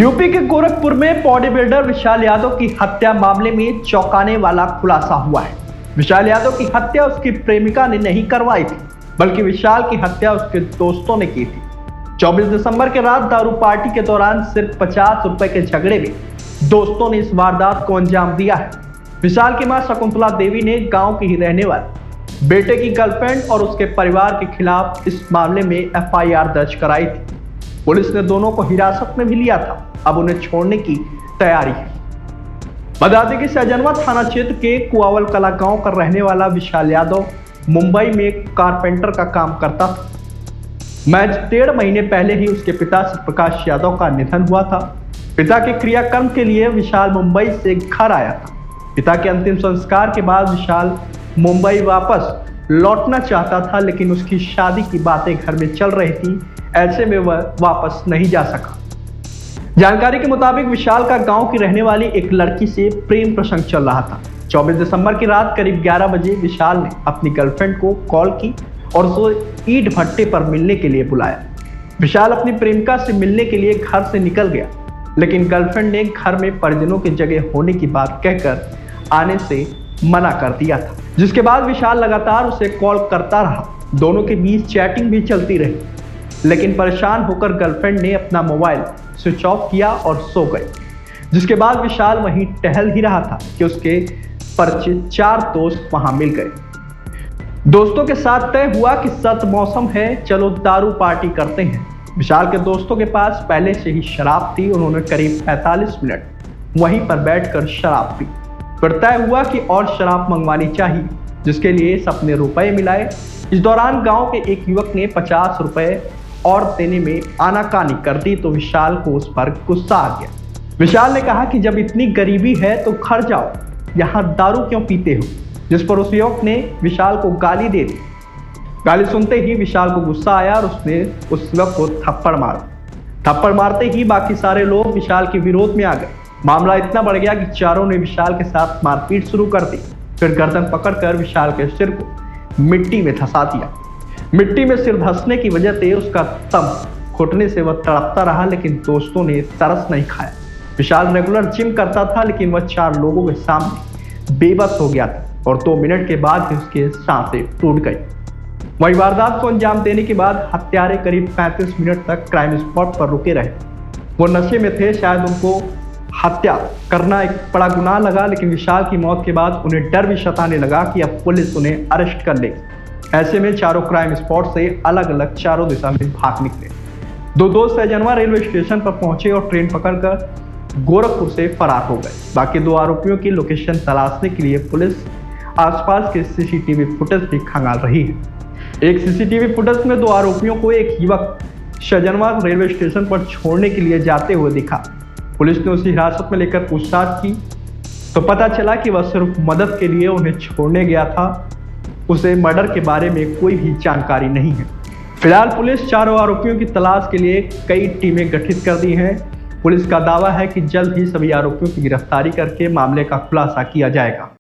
UP के गोरखपुर में body builder विशाल यादव की हत्या मामले में चौंकाने वाला खुलासा हुआ है। विशाल यादव की हत्या उसकी प्रेमिका ने नहीं करवाई थी, बल्कि विशाल की हत्या उसके दोस्तों ने की थी। 24 दिसंबर की रात दारू पार्टी के दौरान सिर्फ 50 रुपए के झगड़े में दोस्तों ने इस वारदात को अंजाम दिया है। विशाल की मां शकुंतला देवी ने गांव की ही रहने वाली बेटे की गर्लफ्रेंड और उसके परिवार के खिलाफ इस मामले में एफआईआर दर्ज कराई थी। पुलिस ने दोनों को हिरासत में भी लिया था, अब उन्हें छोड़ने की तैयारी है। बता दें कि सहजनवा थाना क्षेत्र के कुआवल कला गांव का रहने वाला विशाल यादव मुंबई में कारपेंटर का काम करता था। महज 1.5 महीने पहले ही उसके पिता प्रकाश यादव का निधन हुआ था। पिता के क्रियाकर्म के लिए विशाल मुंबई से घर आया था। पिता के अंतिम संस्कार के बाद विशाल मुंबई वापस लौटना चाहता था, लेकिन उसकी शादी की बातें घर में चल रही थी। ऐसे में वह वापस नहीं जा सका। जानकारी के मुताबिक विशाल का गांव की रहने वाली एक लड़की से प्रेम प्रसंग चल रहा था। 24 दिसंबर की रात करीब 11 बजे विशाल ने अपनी गर्लफ्रेंड को कॉल की और उसे ईंट भट्टे पर मिलने के लिए बुलाया। विशाल अपनी प्रेमिका से मिलने के लिए घर से निकल गया, लेकिन गर्लफ्रेंड ने घर में परिजनों की जगह होने की बात कहकर आने से मना कर दिया था, जिसके बाद विशाल लगातार उसे कॉल करता रहा। दोनों के बीच चैटिंग भी चलती रही, लेकिन परेशान होकर गर्लफ्रेंड ने अपना मोबाइल स्विच ऑफ किया और सो गई। जिसके बाद विशाल वहीं टहल ही रहा था कि उसके परिचित 4 दोस्त वहां मिल गए। दोस्तों के साथ तय हुआ कि सर्द मौसम है, चलो दारू पार्टी करते हैं। विशाल के दोस्तों के पास पहले से ही शराब थी। उन्होंने करीब 45 मिनट वहीं पर बैठकर शराब पी। फिर तय हुआ कि और शराब मंगवानी चाहिए, जिसके लिए सबने रुपए मिलाए। इस दौरान गांव के एक युवक ने 50 रुपए और देने में आनाकानी कर दी, तो विशाल को उस पर गुस्सा आ गया। विशाल ने कहा कि जब इतनी गरीबी है तो घर जाओ, यहाँ दारू क्यों पीते हो, जिस पर उस युवक ने विशाल को गाली दे दी। गाली सुनते ही विशाल को गुस्सा आया और उसने उस युवक को थप्पड़ मारा। थप्पड़ मारते ही बाकी सारे लोग विशाल के विरोध में आ गए। मामला इतना बढ़ गया कि चारों ने विशाल के साथ मारपीट शुरू कर दी। फिर गर्दन पकड़कर विशाल के सिर को मिट्टी में धंसा दिया। मिट्टी में सिर धंसने की वजह से उसका दम घुटने से वह तड़पता रहा, लेकिन दोस्तों ने तरस नहीं खाया। विशाल रेगुलर जिम करता था, लेकिन वह 4 लोगों के सामने बेबस हो गया था और 2 मिनट के बाद ही उसके सांसें टूट गई। वही वारदात को अंजाम देने के बाद हत्यारे करीब 35 मिनट तक क्राइम स्पॉट पर रुके रहे। वो नशे में थे, शायद उनको हत्या करना एक बड़ा गुनाह लगा, लेकिन विशाल की मौत के बाद उन्हें डर भी सताने लगा कि अब पुलिस उन्हें अरेस्ट कर लेगी। ऐसे में चारों क्राइम स्पॉट से अलग अलग चारों दिशा में भाग निकले। 2 दोस्त सहजनवा रेलवे स्टेशन पर पहुंचे और ट्रेन पकड़कर गोरखपुर से फरार हो गए। बाकी 2 आरोपियों की लोकेशन तलाशने के लिए पुलिस आसपास के सीसीटीवी फुटेज भी खंगाल रही है। एक सीसीटीवी फुटेज में 2 आरोपियों को एक युवक सहजनवा रेलवे स्टेशन पर छोड़ने के लिए जाते हुए दिखा। पुलिस ने उसे हिरासत में लेकर पूछताछ की तो पता चला कि वह सिर्फ मदद के लिए उन्हें छोड़ने गया था। उसे मर्डर के बारे में कोई भी जानकारी नहीं है। फिलहाल पुलिस चारों आरोपियों की तलाश के लिए कई टीमें गठित कर दी हैं। पुलिस का दावा है कि जल्द ही सभी आरोपियों की गिरफ्तारी करके मामले का खुलासा किया जाएगा।